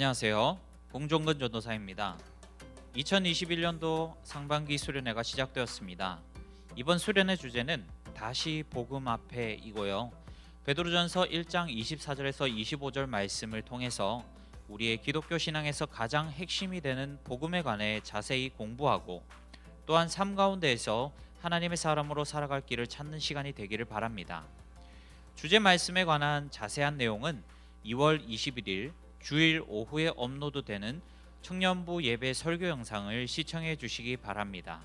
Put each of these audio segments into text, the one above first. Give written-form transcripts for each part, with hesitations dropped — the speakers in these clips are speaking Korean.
안녕하세요. 공종근 전도사입니다. 2021년도 상반기 수련회가 시작되었습니다. 이번 수련회 주제는 다시 복음 앞에이고요. 베드로전서 1장 24절에서 25절 말씀을 통해서 우리의 기독교 신앙에서 가장 핵심이 되는 복음에 관해 자세히 공부하고 또한 삶 가운데에서 하나님의 사람으로 살아갈 길을 찾는 시간이 되기를 바랍니다. 주제 말씀에 관한 자세한 내용은 2월 21일 주일 오후에 업로드되는 청년부 예배 설교 영상을 시청해 주시기 바랍니다.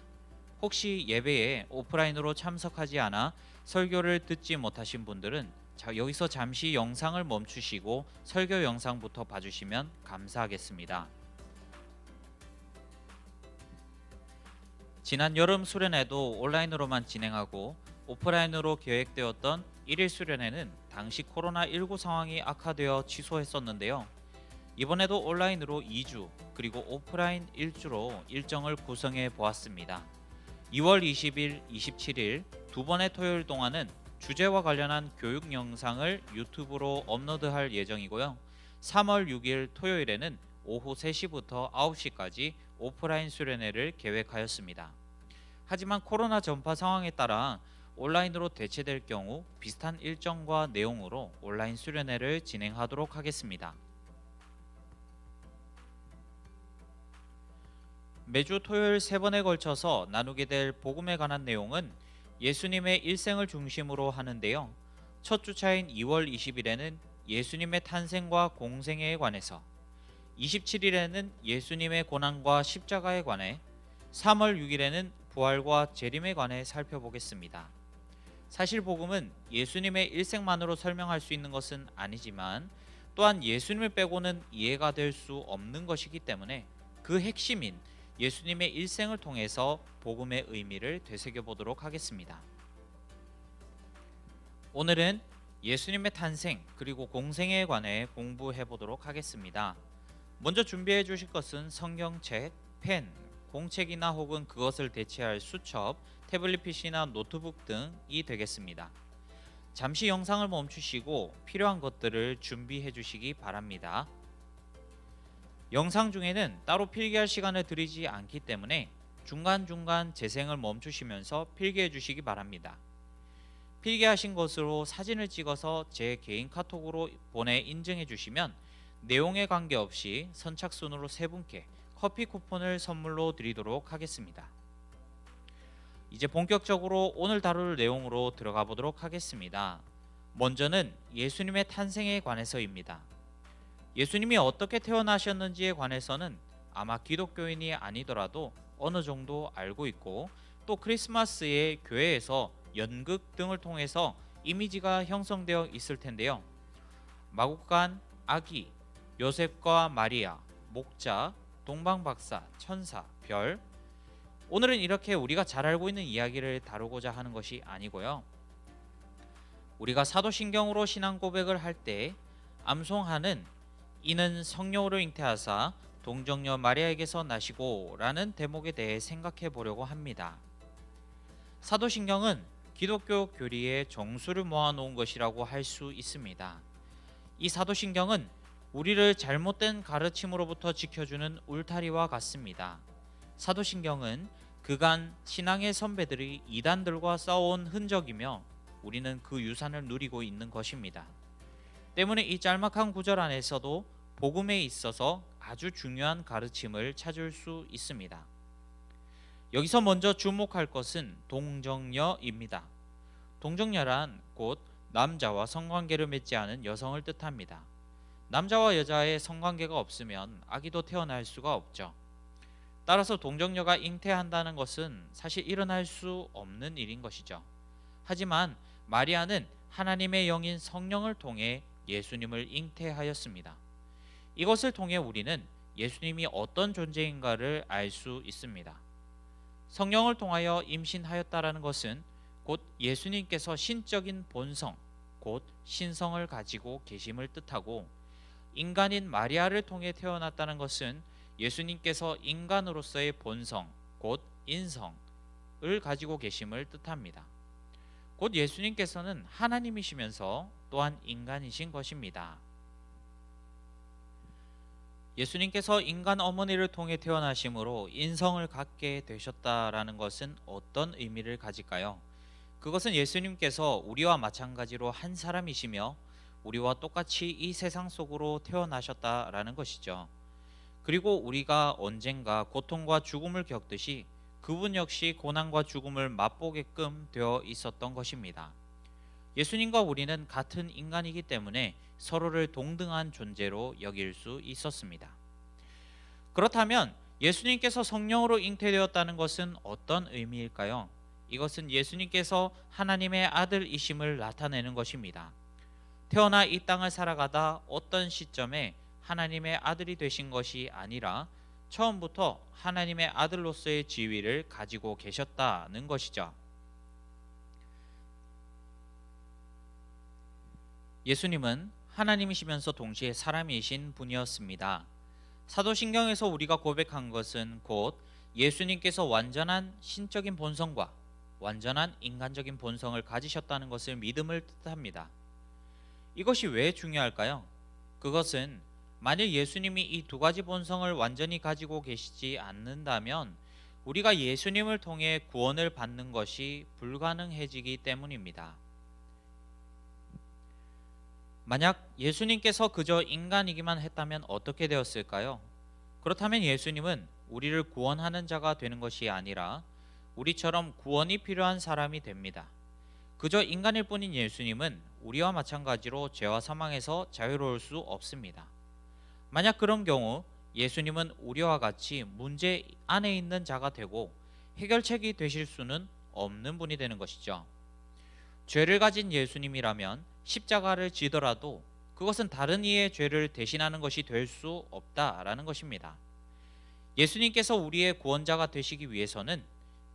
혹시 예배에 오프라인으로 참석하지 않아 설교를 듣지 못하신 분들은 여기서 잠시 영상을 멈추시고 설교 영상부터 봐주시면 감사하겠습니다. 지난 여름 수련회도 온라인으로만 진행하고 오프라인으로 계획되었던 1일 수련회는 당시 코로나19 상황이 악화되어 취소했었는데요. 이번에도 온라인으로 2주 그리고 오프라인 1주로 일정을 구성해 보았습니다. 2월 20일, 27일 두 번의 토요일 동안은 주제와 관련한 교육 영상을 유튜브로 업로드할 예정이고요. 3월 6일 토요일에는 오후 3시부터 9시까지 오프라인 수련회를 계획하였습니다. 하지만 코로나 전파 상황에 따라 온라인으로 대체될 경우 비슷한 일정과 내용으로 온라인 수련회를 진행하도록 하겠습니다. 매주 토요일 3번에 걸쳐서 나누게 될 복음에 관한 내용은 예수님의 일생을 중심으로 하는데요. 첫 주차인 2월 20일에는 예수님의 탄생과 공생애에 관해서, 27일에는 예수님의 고난과 십자가에 관해, 3월 6일에는 부활과 재림에 관해 살펴보겠습니다. 사실 복음은 예수님의 일생만으로 설명할 수 있는 것은 아니지만 또한 예수님을 빼고는 이해가 될 수 없는 것이기 때문에 그 핵심인 예수님의 일생을 통해서 복음의 의미를 되새겨보도록 하겠습니다. 오늘은 예수님의 탄생 그리고 공생애에 관해 공부해보도록 하겠습니다. 먼저 준비해 주실 것은 성경책, 펜, 공책이나 혹은 그것을 대체할 수첩, 태블릿 PC나 노트북 등이 되겠습니다. 잠시 영상을 멈추시고 필요한 것들을 준비해 주시기 바랍니다. 영상 중에는 따로 필기할 시간을 드리지 않기 때문에 중간중간 재생을 멈추시면서 필기해 주시기 바랍니다. 필기하신 것으로 사진을 찍어서 제 개인 카톡으로 보내 인증해 주시면 내용에 관계없이 선착순으로 3분께 커피 쿠폰을 선물로 드리도록 하겠습니다. 이제 본격적으로 오늘 다룰 내용으로 들어가 보도록 하겠습니다. 먼저는 예수님의 탄생에 관해서입니다. 예수님이 어떻게 태어나셨는지에 관해서는 아마 기독교인이 아니더라도 어느 정도 알고 있고, 또 크리스마스에 교회에서 연극 등을 통해서 이미지가 형성되어 있을 텐데요. 마구간, 아기, 요셉과 마리아, 목자, 동방박사, 천사, 별, 오늘은 이렇게 우리가 잘 알고 있는 이야기를 다루고자 하는 것이 아니고요. 우리가 사도신경으로 신앙 고백을 할 때 암송하는 이는 성령으로 잉태하사 동정녀 마리아에게서 나시고 라는 대목에 대해 생각해 보려고 합니다. 사도신경은 기독교 교리의 정수를 모아놓은 것이라고 할 수 있습니다. 이 사도신경은 우리를 잘못된 가르침으로부터 지켜주는 울타리와 같습니다. 사도신경은 그간 신앙의 선배들이 이단들과 싸워온 흔적이며 우리는 그 유산을 누리고 있는 것입니다. 때문에 이 짤막한 구절 안에서도 복음에 있어서 아주 중요한 가르침을 찾을 수 있습니다. 여기서 먼저 주목할 것은 동정녀입니다. 동정녀란 곧 남자와 성관계를 맺지 않은 여성을 뜻합니다. 남자와 여자의 성관계가 없으면 아기도 태어날 수가 없죠. 따라서 동정녀가 잉태한다는 것은 사실 일어날 수 없는 일인 것이죠. 하지만 마리아는 하나님의 영인 성령을 통해 예수님을 잉태하였습니다. 이것을 통해 우리는 예수님이 어떤 존재인가를 알 수 있습니다. 성령을 통하여 임신하였다라는 것은 곧 예수님께서 신적인 본성, 곧 신성을 가지고 계심을 뜻하고, 인간인 마리아를 통해 태어났다는 것은 예수님께서 인간으로서의 본성, 곧 인성을 가지고 계심을 뜻합니다. 곧 예수님께서는 하나님이시면서 또한 인간이신 것입니다. 예수님께서 인간 어머니를 통해 태어나심으로 인성을 갖게 되셨다라는 것은 어떤 의미를 가질까요? 그것은 예수님께서 우리와 마찬가지로 한 사람이시며 우리와 똑같이 이 세상 속으로 태어나셨다라는 것이죠. 그리고 우리가 언젠가 고통과 죽음을 겪듯이 그분 역시 고난과 죽음을 맛보게끔 되어 있었던 것입니다. 예수님과 우리는 같은 인간이기 때문에 서로를 동등한 존재로 여길 수 있었습니다. 그렇다면 예수님께서 성령으로 잉태되었다는 것은 어떤 의미일까요? 이것은 예수님께서 하나님의 아들이심을 나타내는 것입니다. 태어나 이 땅을 살아가다 어떤 시점에 하나님의 아들이 되신 것이 아니라 처음부터 하나님의 아들로서의 지위를 가지고 계셨다는 것이죠. 예수님은 하나님이시면서 동시에 사람이신 분이었습니다. 사도신경에서 우리가 고백한 것은 곧 예수님께서 완전한 신적인 본성과 완전한 인간적인 본성을 가지셨다는 것을 믿음을 뜻합니다. 이것이 왜 중요할까요? 그것은 만일 예수님이 이 두 가지 본성을 완전히 가지고 계시지 않는다면 우리가 예수님을 통해 구원을 받는 것이 불가능해지기 때문입니다. 만약 예수님께서 그저 인간이기만 했다면 어떻게 되었을까요? 그렇다면 예수님은 우리를 구원하는 자가 되는 것이 아니라 우리처럼 구원이 필요한 사람이 됩니다. 그저 인간일 뿐인 예수님은 우리와 마찬가지로 죄와 사망에서 자유로울 수 없습니다. 만약 그런 경우 예수님은 우리와 같이 문제 안에 있는 자가 되고 해결책이 되실 수는 없는 분이 되는 것이죠. 죄를 가진 예수님이라면 십자가를 지더라도 그것은 다른 이의 죄를 대신하는 것이 될 수 없다라는 것입니다. 예수님께서 우리의 구원자가 되시기 위해서는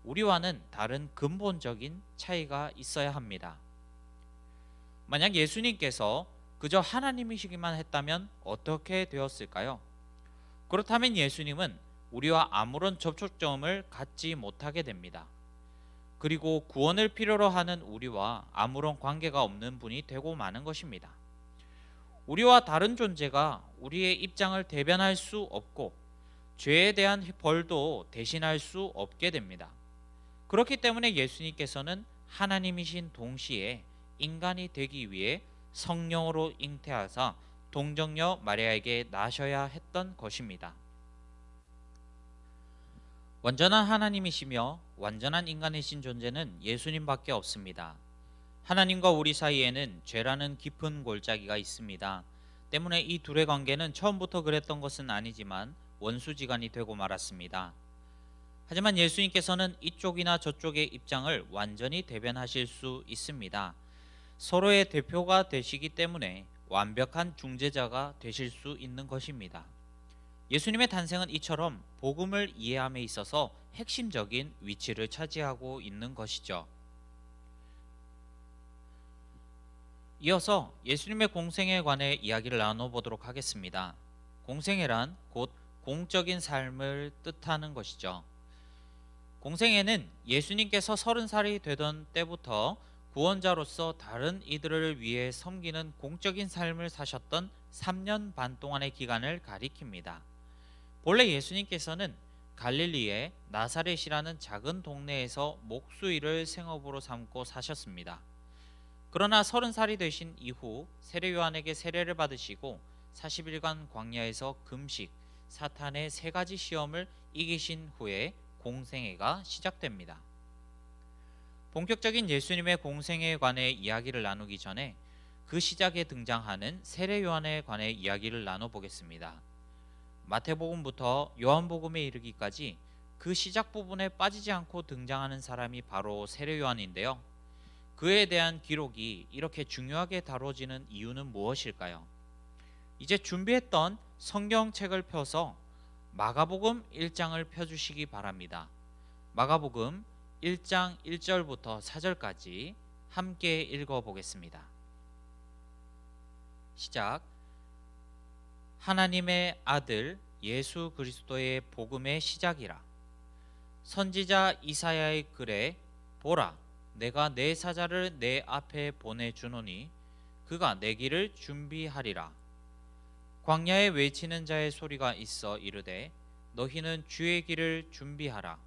우리와는 다른 근본적인 차이가 있어야 합니다. 만약 예수님께서 그저 하나님이시기만 했다면 어떻게 되었을까요? 그렇다면 예수님은 우리와 아무런 접촉점을 갖지 못하게 됩니다. 그리고 구원을 필요로 하는 우리와 아무런 관계가 없는 분이 되고 마는 것입니다. 우리와 다른 존재가 우리의 입장을 대변할 수 없고 죄에 대한 벌도 대신할 수 없게 됩니다. 그렇기 때문에 예수님께서는 하나님이신 동시에 인간이 되기 위해 성령으로 잉태하사 동정녀 마리아에게 나셔야 했던 것입니다. 완전한 하나님이시며 완전한 인간이신 존재는 예수님밖에 없습니다. 하나님과 우리 사이에는 죄라는 깊은 골짜기가 있습니다. 때문에 이 둘의 관계는 처음부터 그랬던 것은 아니지만 원수지간이 되고 말았습니다. 하지만 예수님께서는 이쪽이나 저쪽의 입장을 완전히 대변하실 수 있습니다. 서로의 대표가 되시기 때문에 완벽한 중재자가 되실 수 있는 것입니다. 예수님의 탄생은 이처럼 복음을 이해함에 있어서 핵심적인 위치를 차지하고 있는 것이죠. 이어서 예수님의 공생애에 관해 이야기를 나눠보도록 하겠습니다. 공생애란 곧 공적인 삶을 뜻하는 것이죠. 공생애는 예수님께서 30살이 되던 때부터 구원자로서 다른 이들을 위해 섬기는 공적인 삶을 사셨던 3년 반 동안의 기간을 가리킵니다. 본래 예수님께서는 갈릴리의 나사렛이라는 작은 동네에서 목수일을 생업으로 삼고 사셨습니다. 그러나 30살이 되신 이후 세례 요한에게 세례를 받으시고 40일간 광야에서 금식, 사탄의 3가지 시험을 이기신 후에 공생애가 시작됩니다. 본격적인 예수님의 공생애에 관해 이야기를 나누기 전에 그 시작에 등장하는 세례 요한에 관해 이야기를 나눠보겠습니다. 마태복음부터 요한복음에 이르기까지 그 시작 부분에 빠지지 않고 등장하는 사람이 바로 세례 요한인데요. 그에 대한 기록이 이렇게 중요하게 다뤄지는 이유는 무엇일까요? 이제 준비했던 성경책을 펴서 마가복음 1장을 펴주시기 바랍니다. 마가복음 1장 1절부터 4절까지 함께 읽어보겠습니다. 시작. 하나님의 아들 예수 그리스도의 복음의 시작이라. 선지자 이사야의 글에 보라, 내가 내 사자를 내 앞에 보내주노니 그가 내 길을 준비하리라. 광야에 외치는 자의 소리가 있어 이르되 너희는 주의 길을 준비하라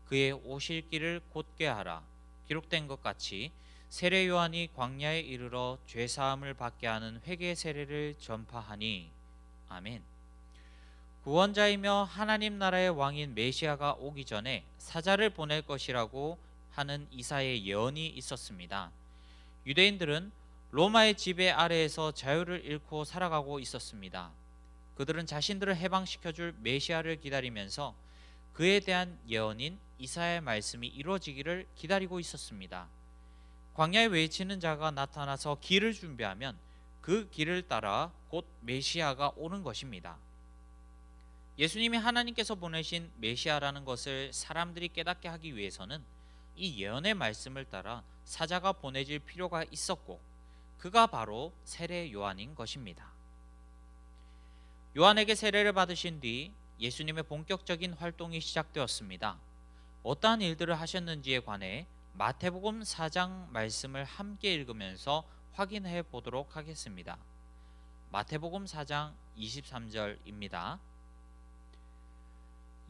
그의 오실 길을 곧게 하라 기록된 것 같이 세례 요한이 광야에 이르러 죄 사함을 받게 하는 회개 세례를 전파하니 아멘. 구원자이며 하나님 나라의 왕인 메시아가 오기 전에 사자를 보낼 것이라고 하는 이사야의 예언이 있었습니다. 유대인들은 로마의 지배 아래에서 자유를 잃고 살아가고 있었습니다. 그들은 자신들을 해방시켜줄 메시아를 기다리면서 그에 대한 예언인 이사야의 말씀이 이루어지기를 기다리고 있었습니다. 광야에 외치는 자가 나타나서 길을 준비하면 그 길을 따라 곧 메시아가 오는 것입니다. 예수님이 하나님께서 보내신 메시아라는 것을 사람들이 깨닫게 하기 위해서는 이 예언의 말씀을 따라 사자가 보내질 필요가 있었고 그가 바로 세례 요한인 것입니다. 요한에게 세례를 받으신 뒤 예수님의 본격적인 활동이 시작되었습니다. 어떠한 일들을 하셨는지에 관해 마태복음 4장 말씀을 함께 읽으면서 확인해 보도록 하겠습니다. 마태복음 4장 23절입니다.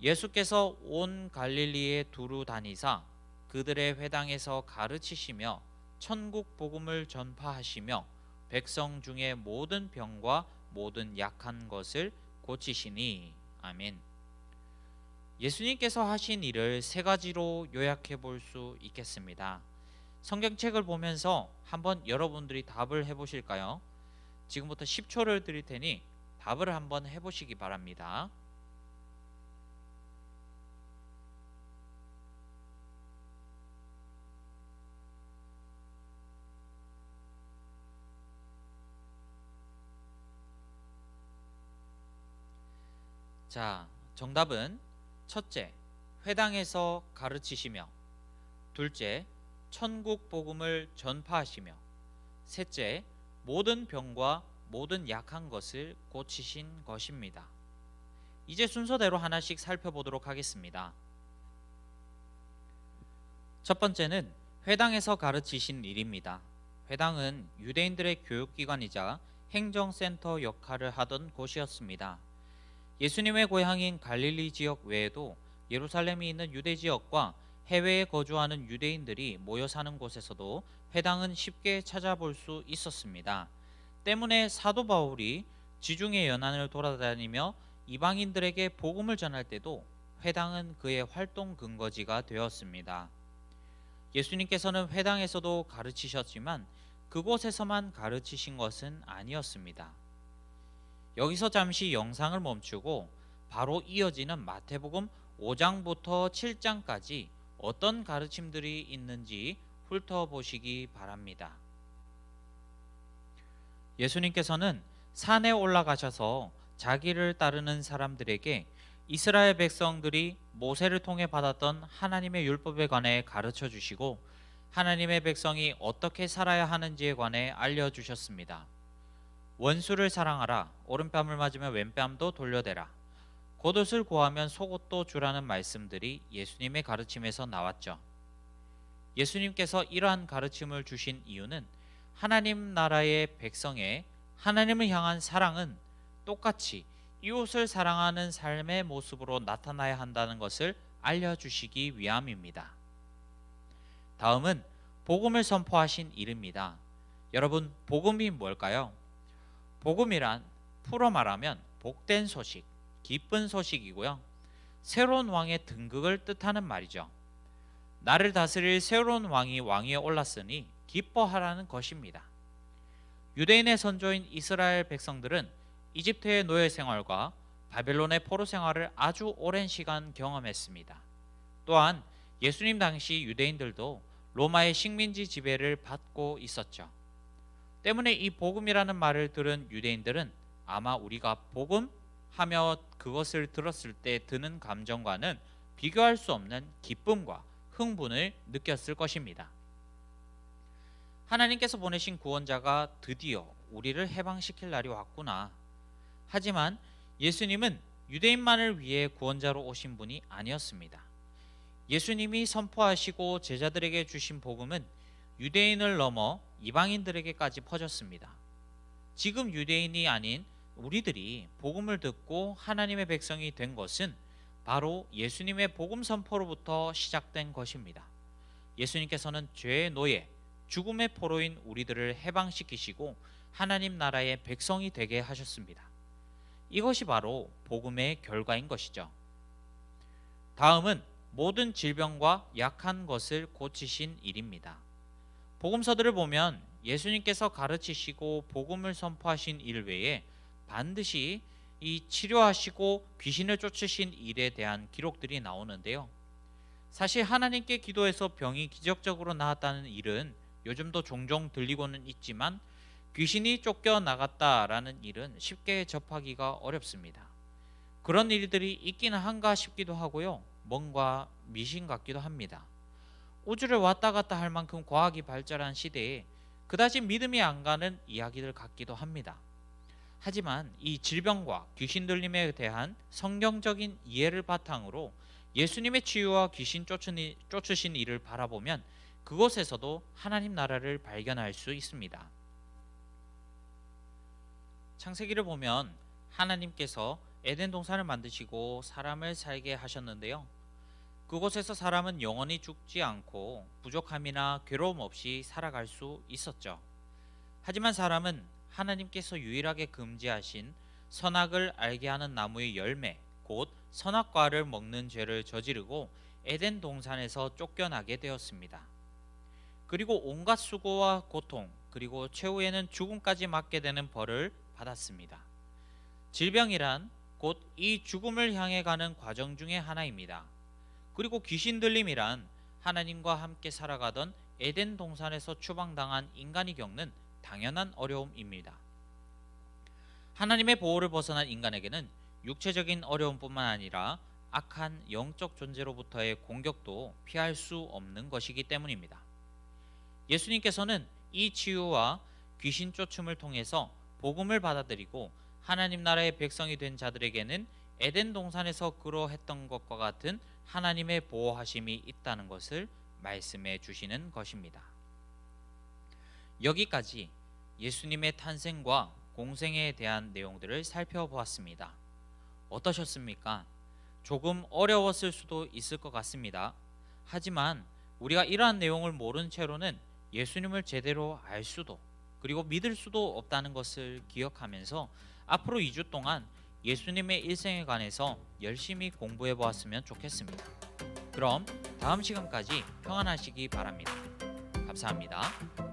예수께서 온 갈릴리에 두루 다니사 그들의 회당에서 가르치시며 천국 복음을 전파하시며 백성 중에 모든 병과 모든 약한 것을 고치시니 아멘. 예수님께서 하신 일을 세 가지로 요약해 볼 수 있겠습니다. 성경책을 보면서 한번 여러분들이 답을 해보실까요? 지금부터 10초를 드릴 테니 답을 한번 해보시기 바랍니다. 자, 정답은 첫째, 회당에서 가르치시며, 둘째, 천국 복음을 전파하시며, 셋째, 모든 병과 모든 약한 것을 고치신 것입니다. 이제 순서대로 하나씩 살펴보도록 하겠습니다. 첫 번째는 회당에서 가르치신 일입니다. 회당은 유대인들의 교육기관이자 행정센터 역할을 하던 곳이었습니다. 예수님의 고향인 갈릴리 지역 외에도 예루살렘이 있는 유대 지역과 해외에 거주하는 유대인들이 모여 사는 곳에서도 회당은 쉽게 찾아볼 수 있었습니다. 때문에 사도 바울이 지중해 연안을 돌아다니며 이방인들에게 복음을 전할 때도 회당은 그의 활동 근거지가 되었습니다. 예수님께서는 회당에서도 가르치셨지만 그곳에서만 가르치신 것은 아니었습니다. 여기서 잠시 영상을 멈추고 바로 이어지는 마태복음 5장부터 7장까지 어떤 가르침들이 있는지 훑어보시기 바랍니다. 예수님께서는 산에 올라가셔서 자기를 따르는 사람들에게 이스라엘 백성들이 모세를 통해 받았던 하나님의 율법에 관해 가르쳐 주시고 하나님의 백성이 어떻게 살아야 하는지에 관해 알려주셨습니다. 원수를 사랑하라. 오른뺨을 맞으면 왼뺨도 돌려대라. 겉옷을 구하면 속옷도 주라는 말씀들이 예수님의 가르침에서 나왔죠. 예수님께서 이러한 가르침을 주신 이유는 하나님 나라의 백성의 하나님을 향한 사랑은 똑같이 이웃을 사랑하는 삶의 모습으로 나타나야 한다는 것을 알려주시기 위함입니다. 다음은 복음을 선포하신 일입니다. 여러분, 복음이 뭘까요? 복음이란 풀어 말하면 복된 소식, 기쁜 소식이고요. 새로운 왕의 등극을 뜻하는 말이죠. 나를 다스릴 새로운 왕이 왕위에 올랐으니 기뻐하라는 것입니다. 유대인의 선조인 이스라엘 백성들은 이집트의 노예 생활과 바벨론의 포로 생활을 아주 오랜 시간 경험했습니다. 또한 예수님 당시 유대인들도 로마의 식민지 지배를 받고 있었죠. 때문에 이 복음이라는 말을 들은 유대인들은 아마 우리가 복음 하며 그것을 들었을 때 드는 감정과는 비교할 수 없는 기쁨과 흥분을 느꼈을 것입니다. 하나님께서 보내신 구원자가 드디어 우리를 해방시킬 날이 왔구나. 하지만 예수님은 유대인만을 위해 구원자로 오신 분이 아니었습니다. 예수님이 선포하시고 제자들에게 주신 복음은 유대인을 넘어 이방인들에게까지 퍼졌습니다. 지금 유대인이 아닌 우리들이 복음을 듣고 하나님의 백성이 된 것은 바로 예수님의 복음 선포로부터 시작된 것입니다. 예수님께서는 죄의 노예, 죽음의 포로인 우리들을 해방시키시고 하나님 나라의 백성이 되게 하셨습니다. 이것이 바로 복음의 결과인 것이죠. 다음은 모든 질병과 약한 것을 고치신 일입니다. 복음서들을 보면 예수님께서 가르치시고 복음을 선포하신 일 외에 반드시 이 치료하시고 귀신을 쫓으신 일에 대한 기록들이 나오는데요. 사실 하나님께 기도해서 병이 기적적으로 나았다는 일은 요즘도 종종 들리고는 있지만 귀신이 쫓겨나갔다라는 일은 쉽게 접하기가 어렵습니다. 그런 일들이 있기는 한가 싶기도 하고요. 뭔가 미신 같기도 합니다. 우주를 왔다 갔다 할 만큼 과학이 발달한 시대에 그다지 믿음이 안 가는 이야기들 같기도 합니다. 하지만 이 질병과 귀신 들림에 대한 성경적인 이해를 바탕으로 예수님의 치유와 귀신 쫓으신 일을 바라보면 그곳에서도 하나님 나라를 발견할 수 있습니다. 창세기를 보면 하나님께서 에덴 동산을 만드시고 사람을 살게 하셨는데요. 그곳에서 사람은 영원히 죽지 않고 부족함이나 괴로움 없이 살아갈 수 있었죠. 하지만 사람은 하나님께서 유일하게 금지하신 선악을 알게 하는 나무의 열매, 곧 선악과를 먹는 죄를 저지르고 에덴 동산에서 쫓겨나게 되었습니다. 그리고 온갖 수고와 고통, 그리고 최후에는 죽음까지 맞게 되는 벌을 받았습니다. 질병이란 곧 이 죽음을 향해 가는 과정 중의 하나입니다. 그리고 귀신 들림이란 하나님과 함께 살아가던 에덴 동산에서 추방당한 인간이 겪는 당연한 어려움입니다. 하나님의 보호를 벗어난 인간에게는 육체적인 어려움뿐만 아니라 악한 영적 존재로부터의 공격도 피할 수 없는 것이기 때문입니다. 예수님께서는 이 치유와 귀신 쫓음을 통해서 복음을 받아들이고 하나님 나라의 백성이 된 자들에게는 에덴 동산에서 그러했던 것과 같은 하나님의 보호하심이 있다는 것을 말씀해 주시는 것입니다. 여기까지 예수님의 탄생과 공생에 대한 내용들을 살펴보았습니다. 어떠셨습니까? 조금 어려웠을 수도 있을 것 같습니다. 하지만 우리가 이러한 내용을 모른 채로는 예수님을 제대로 알 수도 그리고 믿을 수도 없다는 것을 기억하면서 앞으로 2주 동안 예수님의 일생에 관해서 열심히 공부해 보았으면 좋겠습니다. 그럼 다음 시간까지 평안하시기 바랍니다. 감사합니다.